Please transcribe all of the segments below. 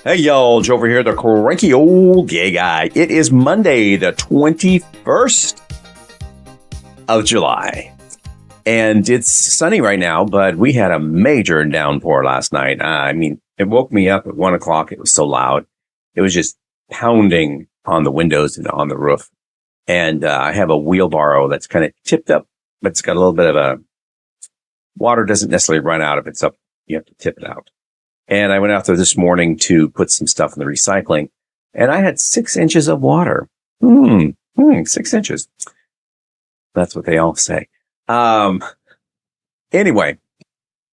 Hey y'all, Joefer here, the Cranky Old Gay Guy. It is Monday, the 21st of July. And it's sunny right now, but we had a major downpour last night. It woke me up at 1 o'clock. It was so loud. It was just pounding on the windows and on the roof. And I have a wheelbarrow that's kind of tipped up, but it's got a little bit of a water doesn't necessarily run out if it's up. You have to tip it out. And I went out there this morning to put some stuff in the recycling, and I had 6 inches of water. 6 inches. That's what they all say. Anyway,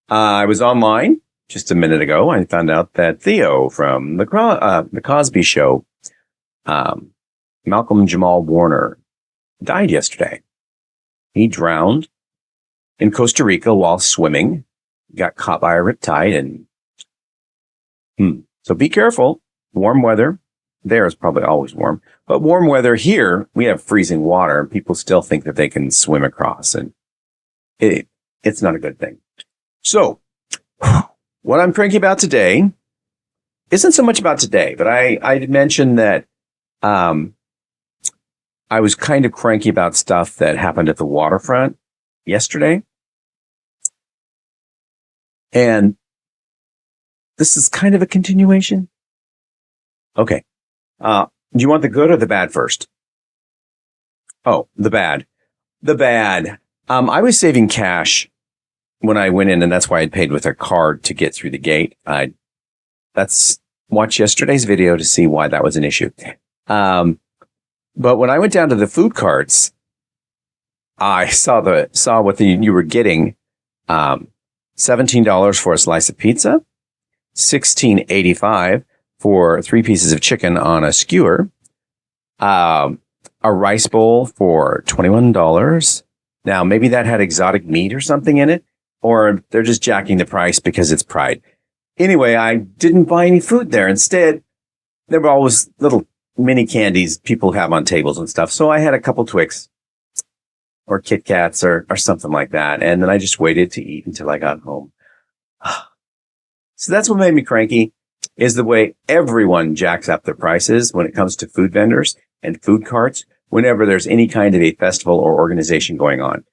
I was online just a minute ago. I found out that Theo from the Cosby Show, Malcolm Jamal Warner, died yesterday. He drowned in Costa Rica while swimming, got caught by a riptide, and so be careful. Warm weather. There is probably always warm, but warm weather here, we have freezing water, and people still think that they can swim across, and it's not a good thing. So what I'm cranky about today isn't so much about today, but I did mention that I was kind of cranky about stuff that happened at the waterfront yesterday. And this is kind of a continuation. Okay. Do you want the good or the bad first? Oh, the bad. The bad. I was saving cash when I went in, and that's why I paid with a card to get through the gate. Watch yesterday's video to see why that was an issue. But when I went down to the food carts, I saw what you were getting. $17 for a slice of pizza. $16.85 for 3 pieces of chicken on a skewer. A rice bowl for $21. Now, maybe that had exotic meat or something in it, or they're just jacking the price because it's Pride. Anyway, I didn't buy any food there. Instead, there were always little mini candies people have on tables and stuff. So I had a couple Twix or Kit Kats or something like that. And then I just waited to eat until I got home. So that's what made me cranky, is the way everyone jacks up their prices when it comes to food vendors and food carts whenever there's any kind of a festival or organization going on.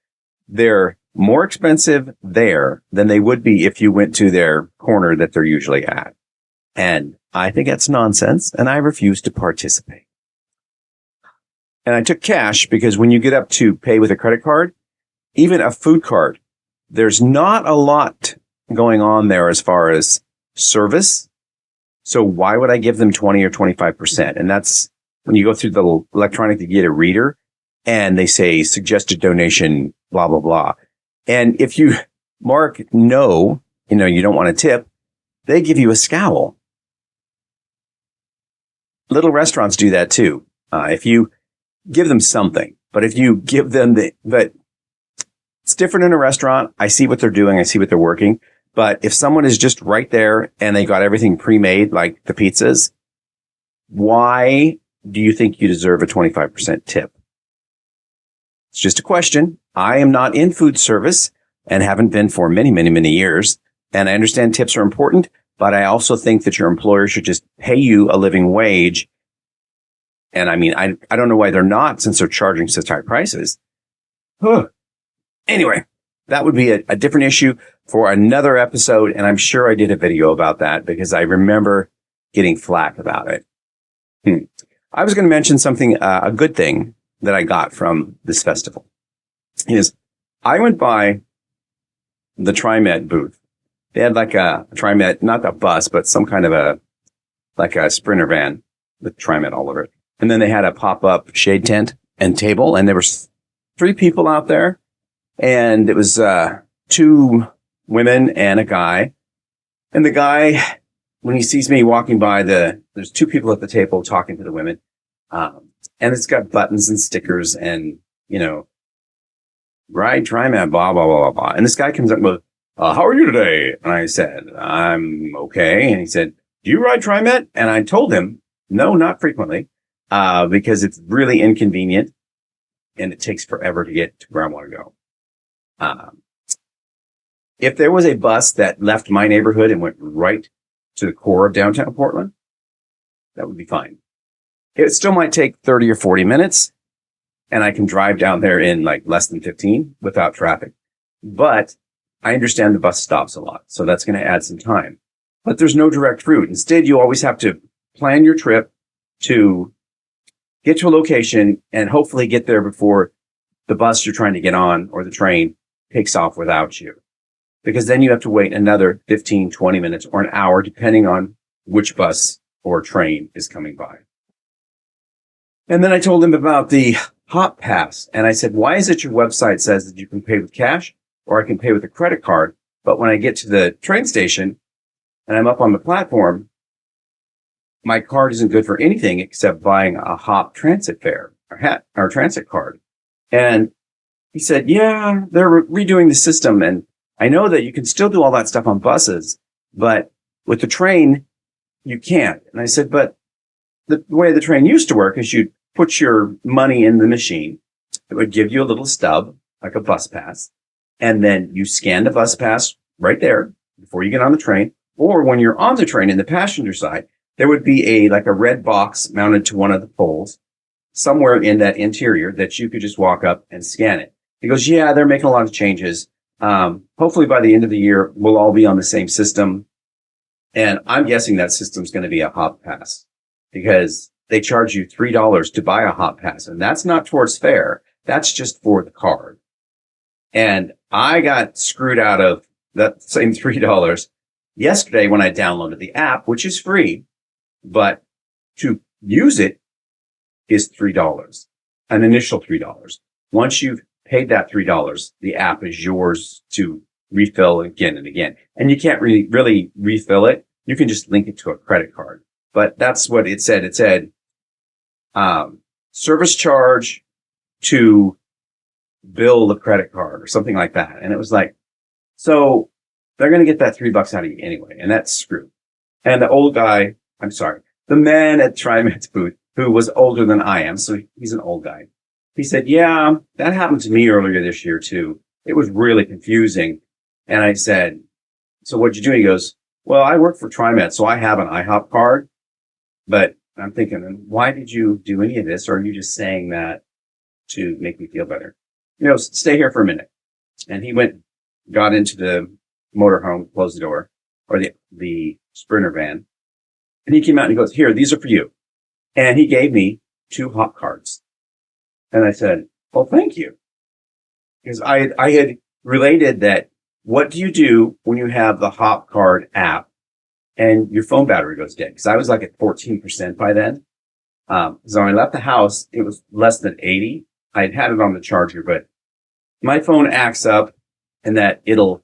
They're more expensive there than they would be if you went to their corner that they're usually at. And I think that's nonsense, and I refuse to participate. And I took cash because when you get up to pay with a credit card, even a food cart, there's not a lot going on there as far as service. So why would I give them 20 or 25%? And that's when you go through the electronic to get a reader and they say suggested donation, blah, blah, blah. And if you mark no, you don't want to tip, they give you a scowl. Little restaurants do that too. If you give them something, but if you give them but it's different in a restaurant. I see what they're doing. I see what they're working. But if someone is just right there and they got everything pre-made, like the pizzas, why do you think you deserve a 25% tip? It's just a question. I am not in food service and haven't been for many, many, many years. And I understand tips are important, but I also think that your employer should just pay you a living wage. And I don't know why they're not, since they're charging such high prices. Anyway, that would be a different issue for another episode. And I'm sure I did a video about that because I remember getting flack about it. I was going to mention something, a good thing that I got from this festival is I went by the TriMet booth. They had like a TriMet, not a bus, but some kind of a Sprinter van with TriMet all over it. And then they had a pop-up shade tent and table, and there were 3 people out there. And it was 2 women and a guy. And the guy, when he sees me walking by, there's 2 people at the table talking to the women. And it's got buttons and stickers and, ride TriMet, blah, blah, blah, blah, blah. And this guy comes up with, how are you today? And I said, I'm okay. And he said, do you ride TriMet? And I told him, no, not frequently, because it's really inconvenient and it takes forever to get to where I want to go. If there was a bus that left my neighborhood and went right to the core of downtown Portland, that would be fine. It still might take 30 or 40 minutes, and I can drive down there in like less than 15 without traffic. But I understand the bus stops a lot, so that's going to add some time. But there's no direct route. Instead, you always have to plan your trip to get to a location and hopefully get there before the bus you're trying to get on or the train takes off without you. Because then you have to wait another 15, 20 minutes or an hour, depending on which bus or train is coming by. And then I told him about the Hop Pass. And I said, why is it your website says that you can pay with cash or I can pay with a credit card? But when I get to the train station and I'm up on the platform, my card isn't good for anything except buying a Hop transit fare or transit card. And he said, yeah, they're redoing the system. And I know that you can still do all that stuff on buses, but with the train, you can't. And I said, but the way the train used to work is you'd put your money in the machine. It would give you a little stub, like a bus pass. And then you scan the bus pass right there before you get on the train. Or when you're on the train in the passenger side, there would be a red box mounted to one of the poles somewhere in that interior that you could just walk up and scan it. He goes, yeah, they're making a lot of changes. Hopefully by the end of the year, we'll all be on the same system. And I'm guessing that system's going to be a Hop Pass because they charge you $3 to buy a Hop Pass. And that's not towards fare. That's just for the card. And I got screwed out of that same $3 yesterday when I downloaded the app, which is free, but to use it is $3, an initial $3. Once you've paid that $3, the app is yours to refill again and again. And you can't really refill it. You can just link it to a credit card. But that's what it said. It said, service charge to bill the credit card or something like that. And it was like, so they're going to get that $3 out of you anyway. And that's screwed. And the man at TriMet's booth, who was older than I am, so he's an old guy. He said, yeah, that happened to me earlier this year too. It was really confusing. And I said, so what'd you do? He goes, well, I work for TriMet, so I have an IHOP card. But I'm thinking, why did you do any of this? Or are you just saying that to make me feel better? Stay here for a minute. And he got into the motorhome, closed the door, or the Sprinter van. And he came out and he goes, here, these are for you. And he gave me 2 Hop cards. And I said, well, thank you. Because I had related that, what do you do when you have the Hop card app and your phone battery goes dead? Because I was like at 14% by then. So when I left the house, it was less than 80. I had it on the charger, but my phone acts up and that it'll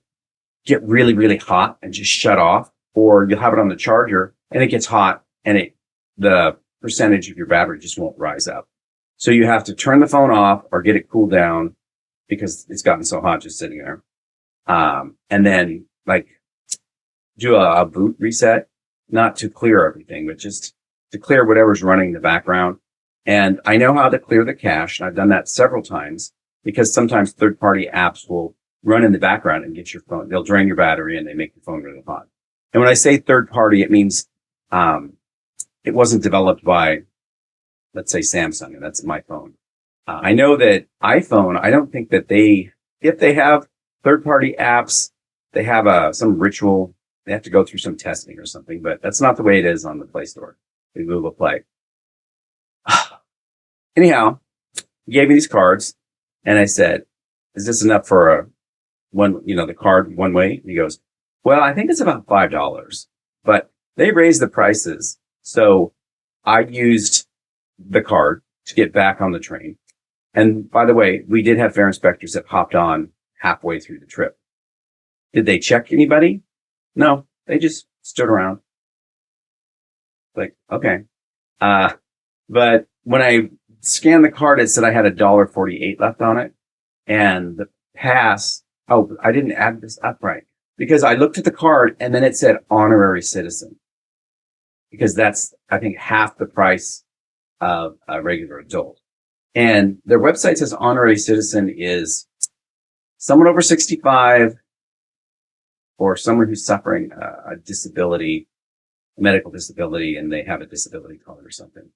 get really, really hot and just shut off. Or you'll have it on the charger and it gets hot and the percentage of your battery just won't rise up. So you have to turn the phone off or get it cooled down because it's gotten so hot just sitting there. And then do a boot reset, not to clear everything, but just to clear whatever's running in the background. And I know how to clear the cache. And I've done that several times because sometimes third-party apps will run in the background and get your phone. They'll drain your battery and they make your phone really hot. And when I say third-party, it means it wasn't developed by, let's say, Samsung, and that's my phone. I know that iPhone, I don't think that if they have third-party apps, they have some ritual. They have to go through some testing or something, but that's not the way it is on the Play Store, the Google Play. Anyhow, he gave me these cards, and I said, is this enough for the card one way? And he goes, well, I think it's about $5, but they raised the prices. So I used the card to get back on the train. And by the way, we did have fare inspectors that hopped on halfway through the trip. Did they check anybody? No, they just stood around. Like, okay. But when I scanned the card, it said I had $1.48 left on it. And the pass, I didn't add this up right. Because I looked at the card and then it said honorary citizen. Because that's, I think, half the price of a regular adult. And their website says honorary citizen is someone over 65 or someone who's suffering a disability medical disability and they have a disability card or something.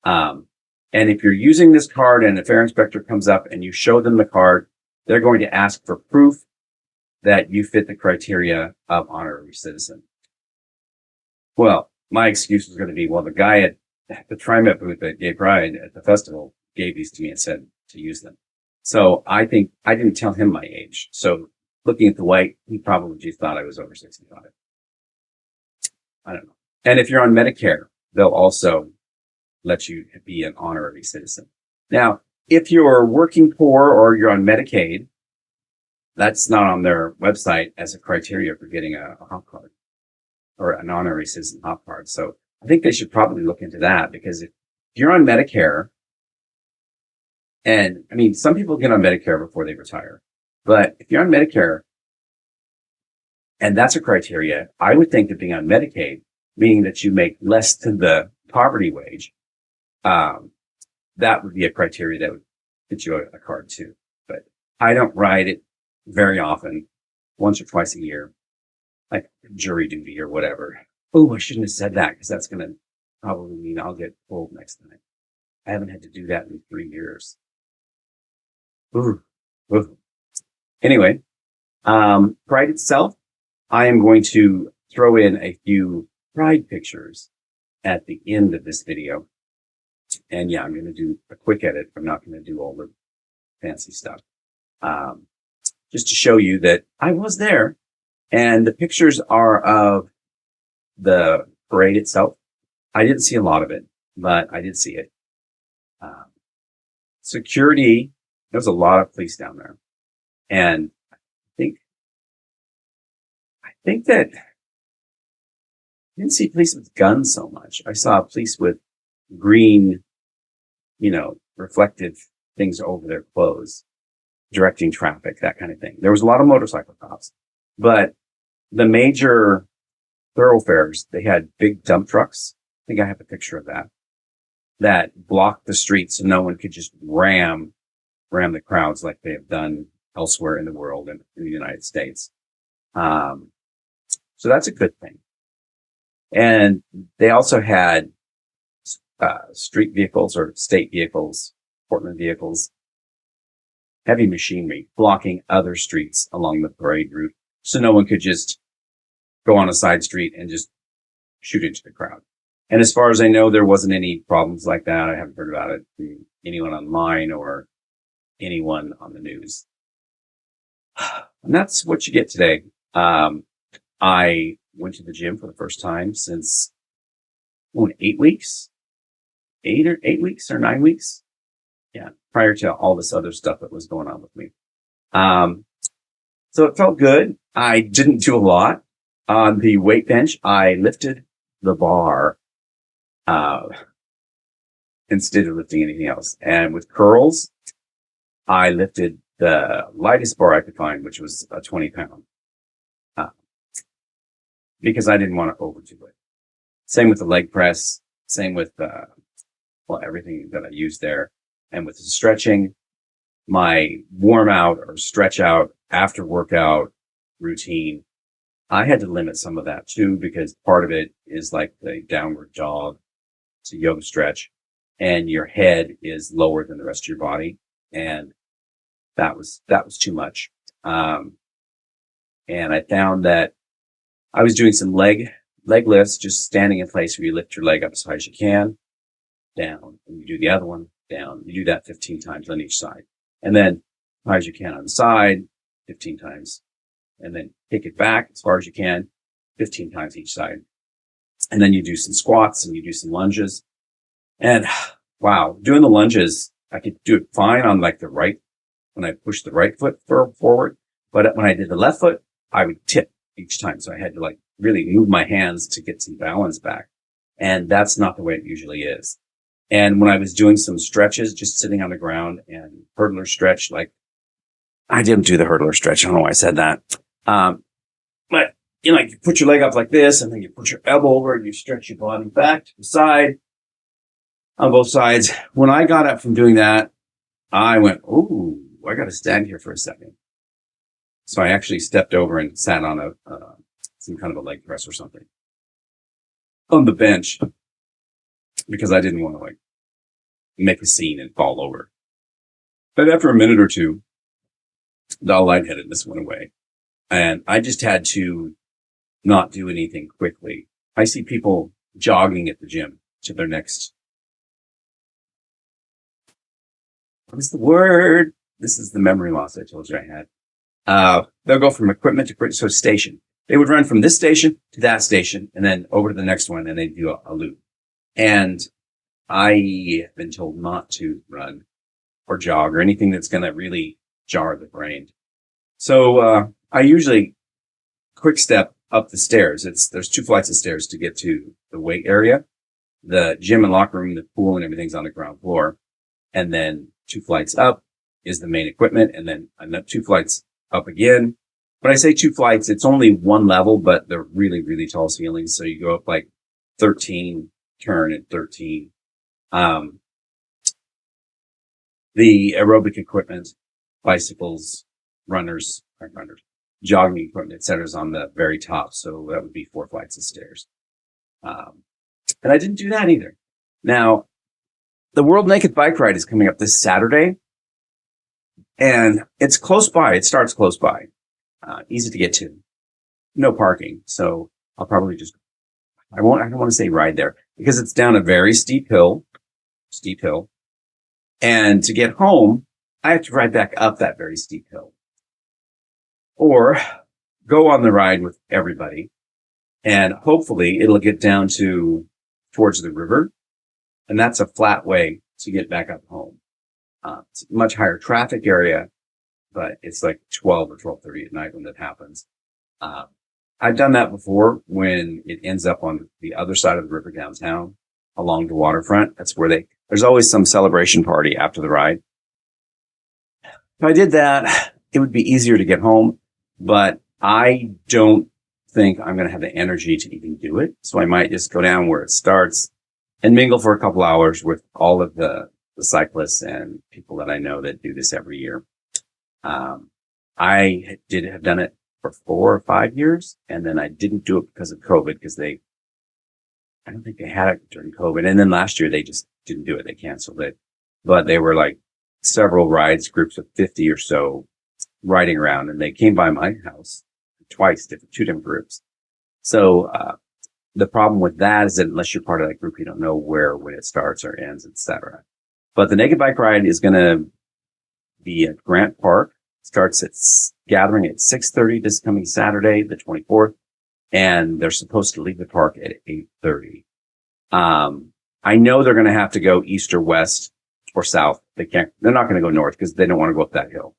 And if you're using this card and a fair inspector comes up and you show them the card, they're going to ask for proof that you fit the criteria of honorary citizen. Well, my excuse was going to be, well, the guy at the TriMet booth at Gay Pride at the festival gave these to me and said to use them. So I think I didn't tell him my age. So looking at the white, he probably just thought I was over 65. I don't know. And if you're on Medicare, they'll also let you be an honorary citizen. Now, if you're working poor or you're on Medicaid, that's not on their website as a criteria for getting a hop card or an honorary citizen hop card. So I think they should probably look into that, because if you're on Medicare, and I mean, some people get on Medicare before they retire, but if you're on Medicare and that's a criteria, I would think that being on Medicaid, meaning that you make less than the poverty wage, that would be a criteria that would get you a card too. But I don't ride it very often, once or twice a year, like jury duty or whatever. Oh, I shouldn't have said that, because that's going to probably mean I'll get pulled next time. I haven't had to do that in 3 years. Ooh. Ooh. Anyway, Pride itself, I am going to throw in a few Pride pictures at the end of this video. And yeah, I'm going to do a quick edit. I'm not going to do all the fancy stuff. Just to show you that I was there. And the pictures are of the parade itself. I didn't see a lot of it, but I did see it. Security, there's a lot of police down there. And I think that I didn't see police with guns so much. I saw police with green, reflective things over their clothes, directing traffic, that kind of thing. There was a lot of motorcycle cops, but the major thoroughfares, they had big dump trucks. I think I have a picture of that blocked the streets so no one could just ram the crowds like they have done elsewhere in the world and in the United States. So that's a good thing. And they also had street vehicles or state vehicles, Portland vehicles, heavy machinery blocking other streets along the parade route, so no one could just go on a side street and just shoot into the crowd. And as far as I know, there wasn't any problems like that. I haven't heard about it from anyone online or anyone on the news. And that's what you get today. I went to the gym for the first time since 8 weeks, 8 weeks or 9 weeks. Yeah. Prior to all this other stuff that was going on with me. So it felt good. I didn't do a lot on the weight bench. I lifted the bar, instead of lifting anything else. And with curls, I lifted the lightest bar I could find, which was a 20-pound. Because I didn't want to overdo it. Same with the leg press. Same with, everything that I used there. And with the stretching, my warm out or stretch out after workout routine, I had to limit some of that too, because part of it is like the downward dog. It's a yoga stretch, and your head is lower than the rest of your body. And that was too much. And I found that I was doing some leg lifts, just standing in place where you lift your leg up as high as you can, down, and you do the other one, down. You do that 15 times on each side. And then as high as you can on the side, 15 times. And then take it back as far as you can, 15 times each side. And then you do some squats and you do some lunges. And wow, doing the lunges, I could do it fine on like the right, when I pushed the right foot forward. But when I did the left foot, I would tip each time. So I had to like really move my hands to get some balance back. And that's not the way it usually is. And when I was doing some stretches, just sitting on the ground and hurdler stretch, like I didn't do the hurdler stretch. I don't know why I said that. But you put your leg up like this, and then you put your elbow over and you stretch your body back to the side on both sides. When I got up from doing that, I went, ooh, I got to stand here for a second. So I actually stepped over and sat on some kind of a leg press or something. on the bench because I didn't want to like make a scene and fall over. But after a minute or two, the lightheadedness went away. And I just had to not do anything quickly. I see people jogging at the gym to their next. What is the word? This is the memory loss I told you I had. They'll go from equipment to station. They would run from this station to that station and then over to the next one, and they'd do a loop. And I have been told not to run or jog or anything that's going to really jar the brain. So I usually quick step up the stairs. There's 2 flights of stairs to get to the weight area. The gym and locker room, the pool and everything's on the ground floor. And then 2 flights up is the main equipment. And then 2 flights up again. When I say 2 flights, it's only 1 level, but they're really, really tall ceilings. So you go up like 13, turn at 13. The aerobic equipment, bicycles, runners, jogging equipment, et cetera, is on the very top. So that would be 4 flights of stairs. And I didn't do that either. Now, the World Naked Bike Ride is coming up this Saturday. And it's close by. It starts close by. Easy to get to. No parking. So I'll probably I don't want to say ride there because it's down a very steep hill. And to get home, I have to ride back up that very steep hill. Or go on the ride with everybody. And hopefully it'll get down towards the river. And that's a flat way to get back up home. It's a much higher traffic area, but it's like 12 or 12:30 at night when that happens. I've done that before when it ends up on the other side of the river downtown along the waterfront. That's where there's always some celebration party after the ride. If I did that, it would be easier to get home, but I don't think I'm going to have the energy to even do it. So I might just go down where it starts and mingle for a couple hours with all of the cyclists and people that I know that do this every year. I did have done it for 4 or 5 years, and then I didn't do it because of COVID because I don't think they had it during COVID. And then last year they just didn't do it. They canceled it. But they were like several rides, groups of 50 or so riding around, and they came by my house twice, 2 different groups. So, the problem with that is that unless you're part of that group, you don't know when it starts or ends, etc. But the Naked Bike Ride is going to be at Grant Park. Starts gathering at 6:30 this coming Saturday, the 24th. And they're supposed to leave the park at 8:30. I know they're going to have to go east or west or south. They're not going to go north because they don't want to go up that hill.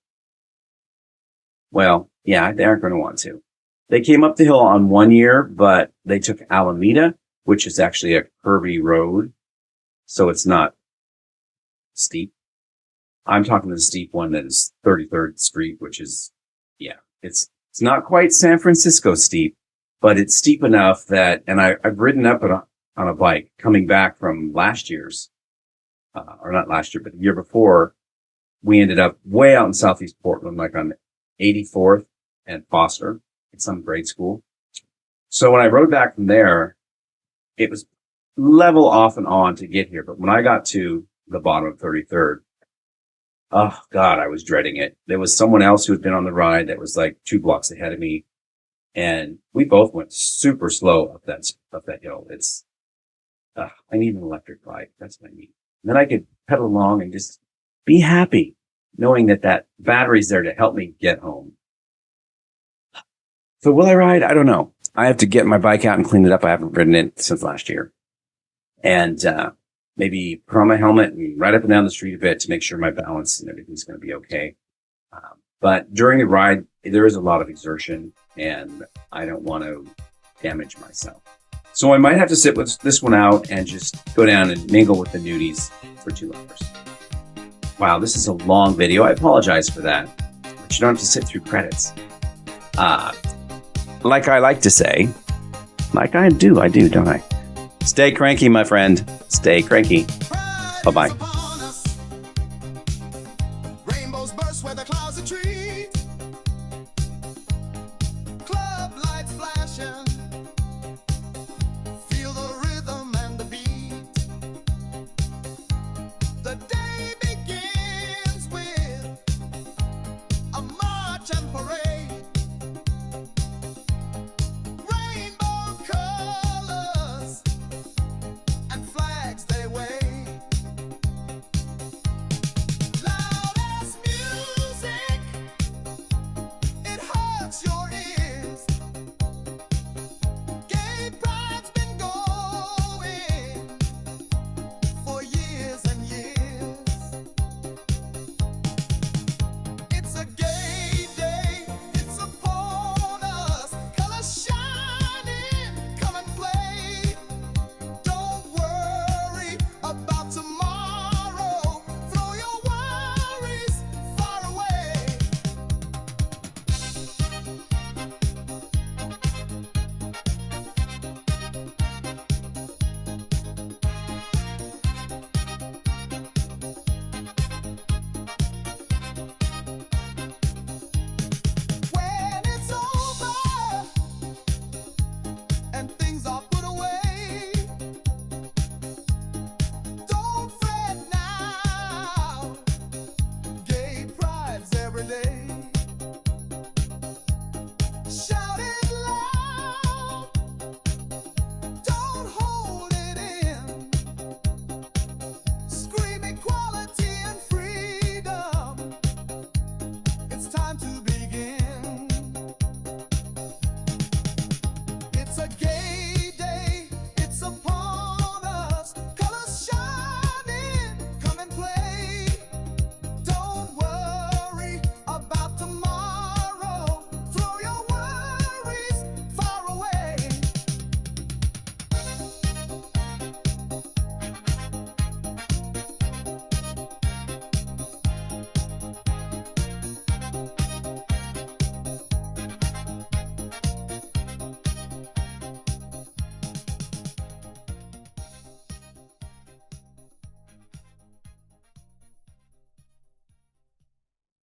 Well, yeah, they aren't going to want to. They came up the hill on one year, but they took Alameda, which is actually a curvy road. So it's not steep. I'm talking the steep one that is 33rd Street, which is, yeah, it's not quite San Francisco steep, but it's steep enough that, and I've ridden up on a bike coming back from last year's, or not last year, but the year before. We ended up way out in Southeast Portland, like on 84th and Foster at some grade school. So when I rode back from there, it was level off and on to get here. But when I got to the bottom of 33rd, oh God, I was dreading it. There was someone else who had been on the ride that was like 2 blocks ahead of me. And we both went super slow up that hill. I need an electric bike. That's what I need. And then I could pedal along and just be happy knowing that battery's there to help me get home. So will I ride? I don't know. I have to get my bike out and clean it up. I haven't ridden it since last year. And, maybe put on my helmet and ride up and down the street a bit to make sure my balance and everything's going to be okay. But during the ride, there is a lot of exertion and I don't want to damage myself. So I might have to sit with this one out and just go down and mingle with the nudies for 2 hours. Wow, this is a long video. I apologize for that, but you don't have to sit through credits. Like I like to say, like I do, don't I? Stay cranky, my friend. Stay cranky. Bye-bye. Rainbows burst where the clouds retreat. Club lights flashing.